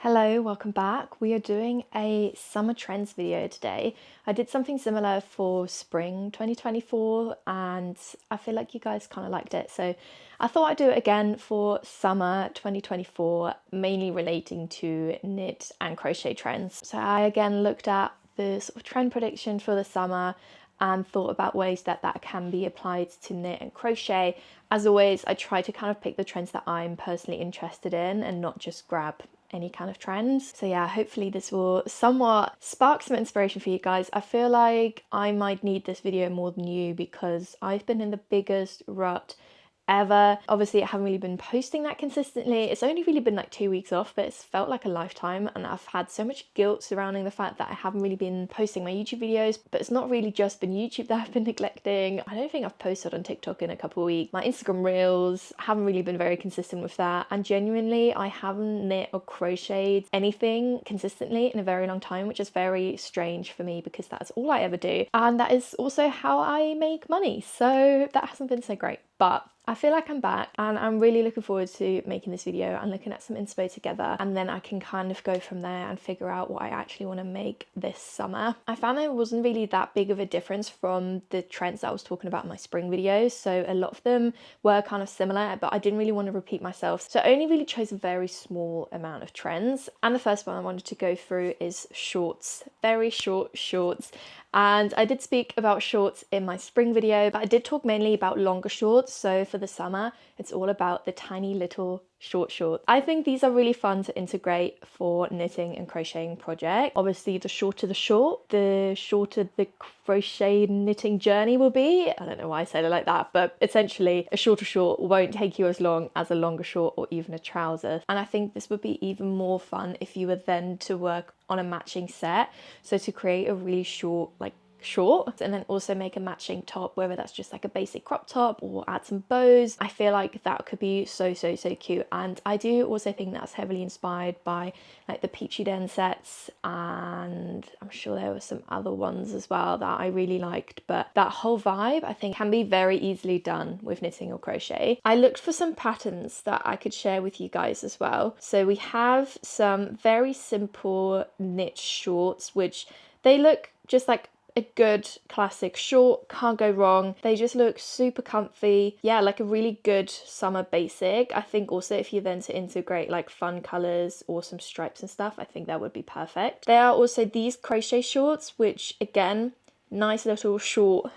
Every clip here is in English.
Hello, welcome back. We are doing a summer trends video today. I did something similar for spring 2024 and I feel like you guys kind of liked it. So I thought I'd do it again for summer 2024, mainly relating to knit and crochet trends. So I again looked at the sort of trend prediction for the summer and thought about ways that can be applied to knit and crochet. As always, I try to kind of pick the trends that I'm personally interested in and not just grab any kind of trends. So yeah, hopefully this will somewhat spark some inspiration for you guys. I feel like I might need this video more than you because I've been in the biggest rut ever. Obviously I haven't really been posting that consistently. It's only really been like 2 weeks off, but it's felt like a lifetime, and I've had so much guilt surrounding the fact that I haven't really been posting my YouTube videos. But it's not really just been YouTube that I've been neglecting. I don't think I've posted on TikTok in a couple of weeks. My Instagram reels haven't really been very consistent with that, and genuinely I haven't knit or crocheted anything consistently in a very long time, which is very strange for me because that's all I ever do, and that is also how I make money, so that hasn't been so great. But I feel like I'm back and I'm really looking forward to making this video and looking at some inspo together, and then I can kind of go from there and figure out what I actually want to make this summer. I found there wasn't really that big of a difference from the trends that I was talking about in my spring videos, so a lot of them were kind of similar, but I didn't really want to repeat myself, so I only really chose a very small amount of trends. And the first one I wanted to go through is shorts, very short shorts. And I did speak about shorts in my spring video, but I did talk mainly about longer shorts. So for the summer, it's all about the tiny little short shorts. I think these are really fun to integrate for knitting and crocheting project. Obviously, the shorter the short, the shorter the crochet knitting journey will be. I don't know why I said it like that, but essentially a shorter short won't take you as long as a longer short or even a trouser. And I think this would be even more fun if you were then to work on a matching set. So to create a really short, short, and then also make a matching top, whether that's just like a basic crop top or add some bows. I feel like that could be so cute. And I do also think that's heavily inspired by like the Peachy Den sets, and I'm sure there were some other ones as well that I really liked, but that whole vibe I think can be very easily done with knitting or crochet. I looked for some patterns that I could share with you guys as well. So we have some very simple knit shorts, which they look just like a good classic short, can't go wrong. They just look super comfy. Yeah, like a really good summer basic. I think also if you then to integrate like fun colors or some stripes and stuff, I think that would be perfect. There are also these crochet shorts, which again, nice little short.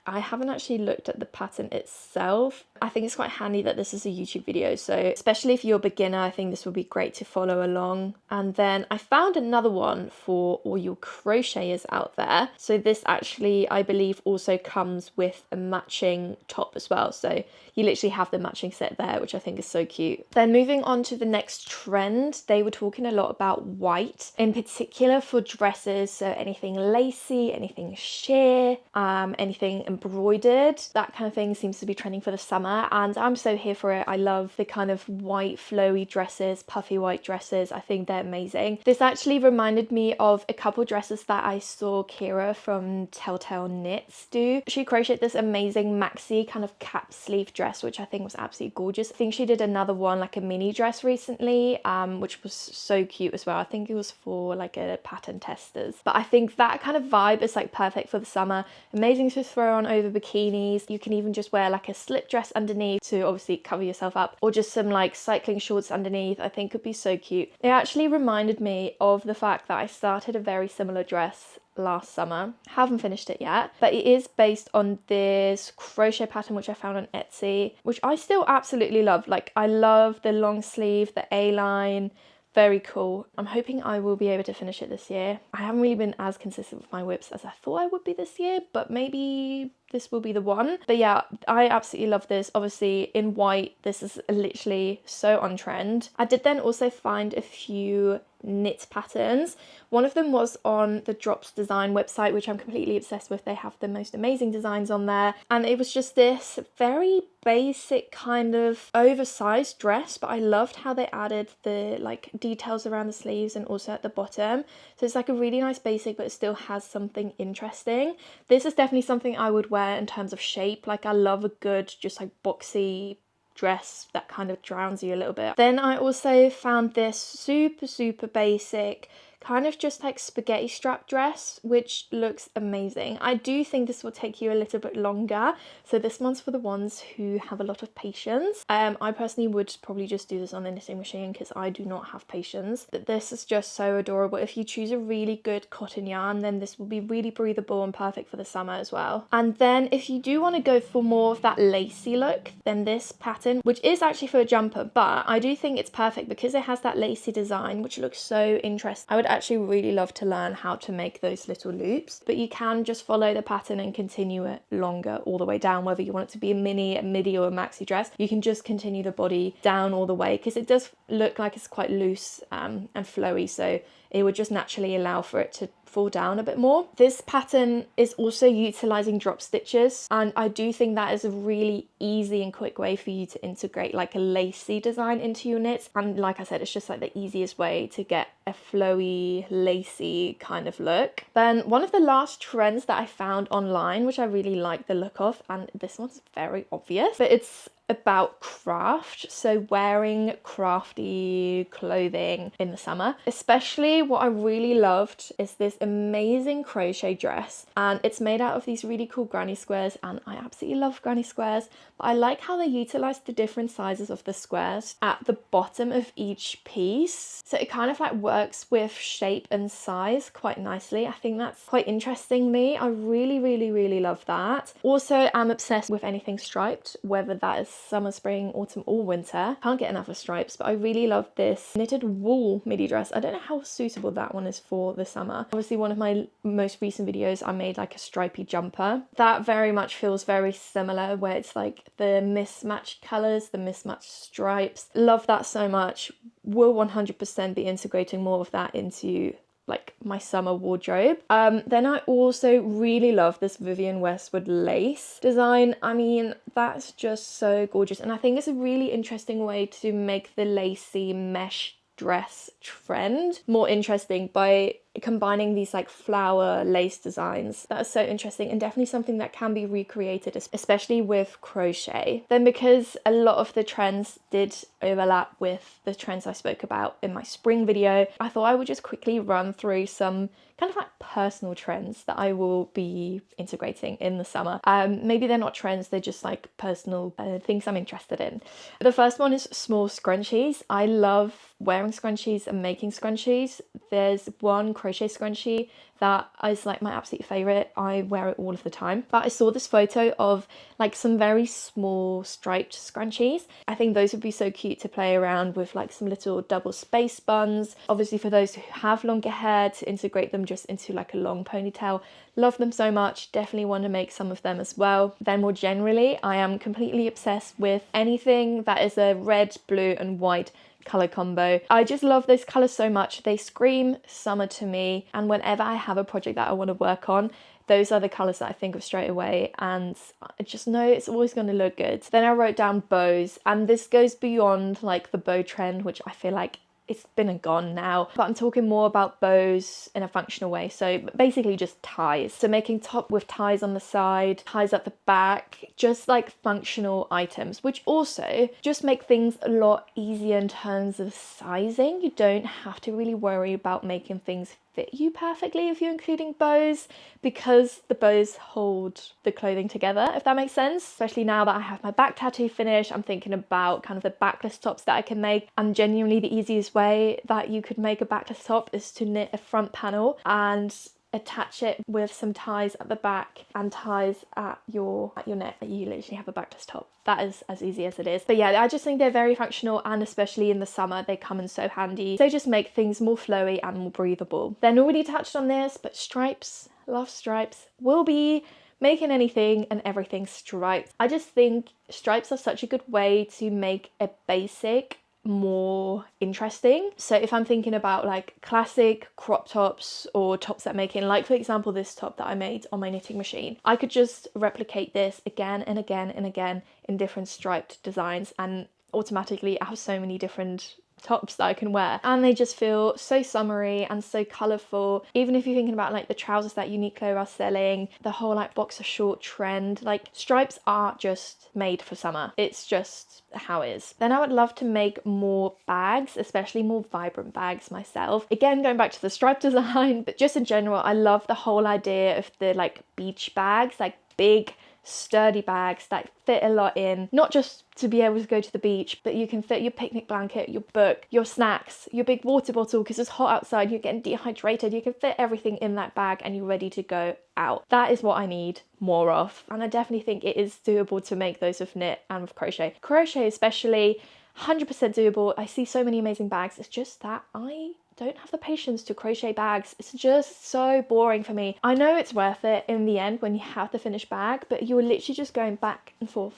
I haven't actually looked at the pattern itself. I think it's quite handy that this is a YouTube video, so especially if you're a beginner, I think this would be great to follow along. And then I found another one for all your crocheters out there. So this actually, I believe, also comes with a matching top as well. So you literally have the matching set there, which I think is so cute. Then moving on to the next trend, they were talking a lot about white, in particular for dresses. So anything lacy, anything sheer, anything embroidered, that kind of thing seems to be trending for the summer, and I'm so here for it. I love the kind of white flowy dresses, puffy white dresses. I think they're amazing. This actually reminded me of a couple dresses that I saw Kira from Telltale Knits do. She crocheted this amazing maxi kind of cap sleeve dress, which I think was absolutely gorgeous. I think she did another one, like a mini dress recently, which was so cute as well. I think it was for like a pattern testers, but I think that kind of vibe is like perfect for the summer. Amazing to throw on over bikinis. You can even just wear like a slip dress underneath to obviously cover yourself up, or just some like cycling shorts underneath. I think could be so cute. It actually reminded me of the fact that I started a very similar dress last summer. Haven't finished it yet, but it is based on this crochet pattern which I found on Etsy, which I still absolutely love. Like I love the long sleeve, the A-line. Very cool. I'm hoping I will be able to finish it this year. I haven't really been as consistent with my whips as I thought I would be this year, but maybe this will be the one. But yeah, I absolutely love this. Obviously in white, this is literally so on trend. I did then also find a few knit patterns. One of them was on the Drops Design website, which I'm completely obsessed with. They have the most amazing designs on there, and it was just this very basic kind of oversized dress, but I loved how they added the like details around the sleeves and also at the bottom. So it's like a really nice basic, but it still has something interesting. This is definitely something I would wear in terms of shape. Like I love a good just like boxy dress that kind of drowns you a little bit. Then I also found this super basic kind of just like spaghetti strap dress, which looks amazing. I do think this will take you a little bit longer, so this one's for the ones who have a lot of patience. I personally would probably just do this on the knitting machine because I do not have patience. But this is just so adorable. If you choose a really good cotton yarn, then this will be really breathable and perfect for the summer as well. And then if you do want to go for more of that lacy look, then this pattern, which is actually for a jumper, but I do think it's perfect because it has that lacy design, which looks so interesting. I would actually really love to learn how to make those little loops, but you can just follow the pattern and continue it longer all the way down, whether you want it to be a mini, a midi or a maxi dress. You can just continue the body down all the way because it does look like it's quite loose and flowy, so it would just naturally allow for it to fall down a bit more. This pattern is also utilizing drop stitches, and I do think that is a really easy and quick way for you to integrate like a lacy design into your knits. And like I said, it's just like the easiest way to get a flowy, lacy kind of look. Then one of the last trends that I found online, which I really like the look of, and this one's very obvious, but it's about craft, so wearing crafty clothing in the summer. Especially what I really loved is this amazing crochet dress, and it's made out of these really cool granny squares, and I absolutely love granny squares, but I like how they utilize the different sizes of the squares at the bottom of each piece, so it kind of like works with shape and size quite nicely. I think that's quite interesting me. I really love that. Also, I'm obsessed with anything striped, whether that is summer, spring, autumn or winter. Can't get enough of stripes, but I really love this knitted wool midi dress. I don't know how suitable that one is for the summer. Obviously one of my most recent videos I made like a stripy jumper. That very much feels very similar, where it's like the mismatched colours, the mismatched stripes. Love that so much. Will 100% be integrating more of that into like my summer wardrobe. Then I also really love this Vivienne Westwood lace design. I mean, that's just so gorgeous, and I think it's a really interesting way to make the lacy mesh dress trend more interesting by combining these like flower lace designs. That is so interesting and definitely something that can be recreated, especially with crochet. Then because a lot of the trends did overlap with the trends I spoke about in my spring video, I thought I would just quickly run through some kind of like personal trends that I will be integrating in the summer. Maybe they're not trends, they're just like personal things I'm interested in. The first one is small scrunchies. I love wearing scrunchies and making scrunchies. There's one crochet scrunchie that is like my absolute favorite. I wear it all of the time, but I saw this photo of like some very small striped scrunchies. I think those would be so cute to play around with, like some little double space buns. Obviously for those who have longer hair, to integrate them just into like a long ponytail. Love them so much. Definitely want to make some of them as well. Then more generally, I am completely obsessed with anything that is a red, blue and white color combo. I just love those colors so much. They scream summer to me, and whenever I have a project that I want to work on, those are the colors that I think of straight away, and I just know it's always going to look good. Then I wrote down bows, and this goes beyond like the bow trend, which I feel like it's been and gone now, but I'm talking more about bows in a functional way. So basically just ties. So making top with ties on the side, ties at the back, just like functional items, which also just make things a lot easier in terms of sizing. You don't have to really worry about making things fit you perfectly if you're including bows, because the bows hold the clothing together, if that makes sense. Especially now that I have my back tattoo finished, I'm thinking about kind of the backless tops that I can make, and genuinely the easiest way that you could make a backless top is to knit a front panel and attach it with some ties at the back and ties at your neck. You literally have a backless top. That is as easy as it is. But yeah, I just think they're very functional, and especially in the summer they come in so handy. They just make things more flowy and more breathable. Then already touched on this, but stripes, love stripes. Will be making anything and everything striped. I just think stripes are such a good way to make a basic more interesting. So if I'm thinking about like classic crop tops or tops that make in, like for example this top that I made on my knitting machine, I could just replicate this again and again and again in different striped designs, and automatically I have so many different tops that I can wear, and they just feel so summery and so colourful. Even if you're thinking about like the trousers that Uniqlo are selling, the whole like boxer short trend, like stripes are just made for summer. It's just how it is. Then I would love to make more bags, especially more vibrant bags myself. Again, going back to the stripe design, but just in general, I love the whole idea of the like beach bags, like big sturdy bags that fit a lot in, not just to be able to go to the beach, but you can fit your picnic blanket, your book, your snacks, your big water bottle because it's hot outside, you're getting dehydrated. You can fit everything in that bag and you're ready to go out. That is what I need more of, and I definitely think it is doable to make those with knit and with crochet. Crochet especially, 100% doable. I see so many amazing bags. It's just that I don't have the patience to crochet bags. It's just so boring for me. I know it's worth it in the end when you have the finished bag, but you're literally just going back and forth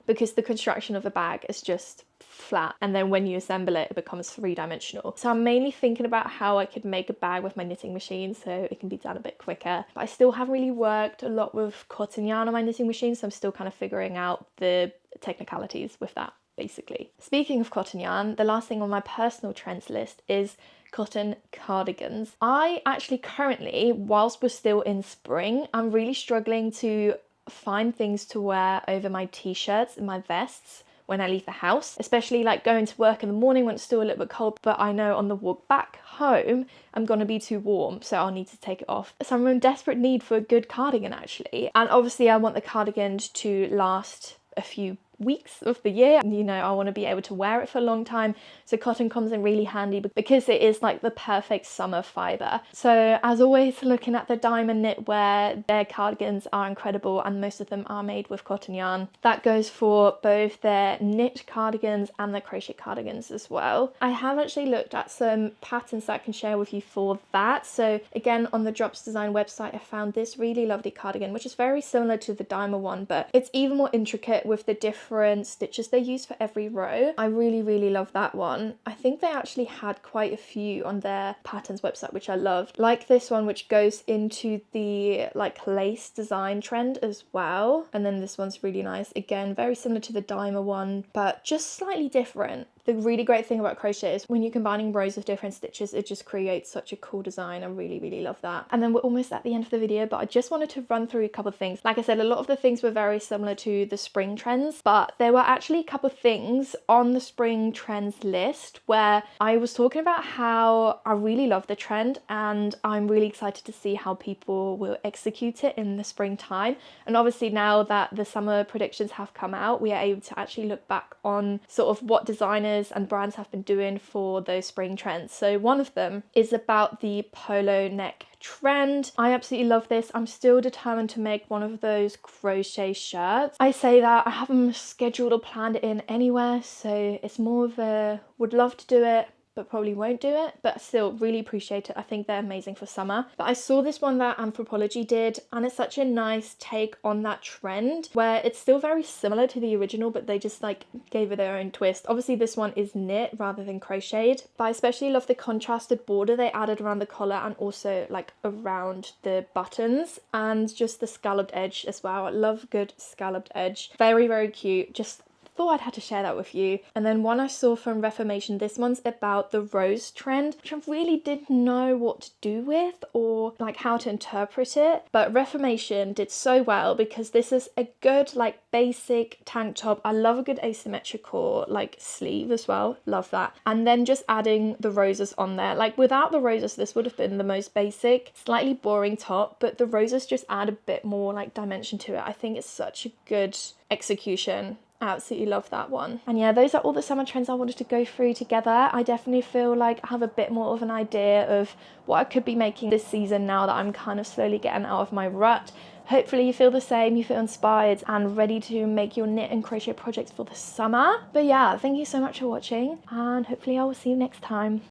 because the construction of a bag is just flat, and then when you assemble it, it becomes three-dimensional. So I'm mainly thinking about how I could make a bag with my knitting machine so it can be done a bit quicker. But I still haven't really worked a lot with cotton yarn on my knitting machine, so I'm still kind of figuring out the technicalities with that. Basically. Speaking of cotton yarn, the last thing on my personal trends list is cotton cardigans. I actually currently, whilst we're still in spring, I'm really struggling to find things to wear over my t-shirts and my vests when I leave the house, especially like going to work in the morning when it's still a little bit cold, but I know on the walk back home I'm gonna be too warm, so I'll need to take it off. So I'm in desperate need for a good cardigan actually, and obviously I want the cardigan to last a few weeks of the year. You know, I want to be able to wear it for a long time, so cotton comes in really handy because it is like the perfect summer fibre. So as always, looking at the Diamond Knitwear, their cardigans are incredible and most of them are made with cotton yarn. That goes for both their knit cardigans and their crochet cardigans as well. I have actually looked at some patterns that I can share with you for that. So again, on the Drops Design website, I found this really lovely cardigan, which is very similar to the Diamond one, but it's even more intricate with the different stitches they use for every row. I really love that one. I think they actually had quite a few on their patterns website, which I loved. Like this one, which goes into the like lace design trend as well. And then this one's really nice. Again, very similar to the Diamond one, but just slightly different. The really great thing about crochet is when you're combining rows of different stitches, it just creates such a cool design. I really love that. And then we're almost at the end of the video, but I just wanted to run through a couple of things. Like I said, a lot of the things were very similar to the spring trends, but there were actually a couple of things on the spring trends list where I was talking about how I really love the trend and I'm really excited to see how people will execute it in the springtime. And obviously now that the summer predictions have come out, we are able to actually look back on sort of what designers and brands have been doing for those spring trends. So one of them is about the polo neck trend. I absolutely love this. I'm still determined to make one of those crochet shirts. I say that I haven't scheduled or planned it in anywhere, so it's more of a would love to do it but probably won't do it, but still really appreciate it. I think they're amazing for summer. But I saw this one that Anthropologie did, and it's such a nice take on that trend where it's still very similar to the original, but they just like gave it their own twist. Obviously this one is knit rather than crocheted, but I especially love the contrasted border they added around the collar and also like around the buttons and just the scalloped edge as well. I love good scalloped edge. Very cute. Just thought I'd had to share that with you. And then one I saw from Reformation, this one's about the rose trend, which I really didn't know what to do with or like how to interpret it, but Reformation did so well because this is a good like basic tank top. I love a good asymmetrical like sleeve as well, love that. And then just adding the roses on there. Like without the roses this would have been the most basic, slightly boring top, but the roses just add a bit more like dimension to it. I think it's such a good execution. I absolutely love that one. And yeah, those are all the summer trends I wanted to go through together. I definitely feel like I have a bit more of an idea of what I could be making this season now that I'm kind of slowly getting out of my rut. Hopefully you feel the same, you feel inspired and ready to make your knit and crochet projects for the summer. But yeah, thank you so much for watching and hopefully I will see you next time.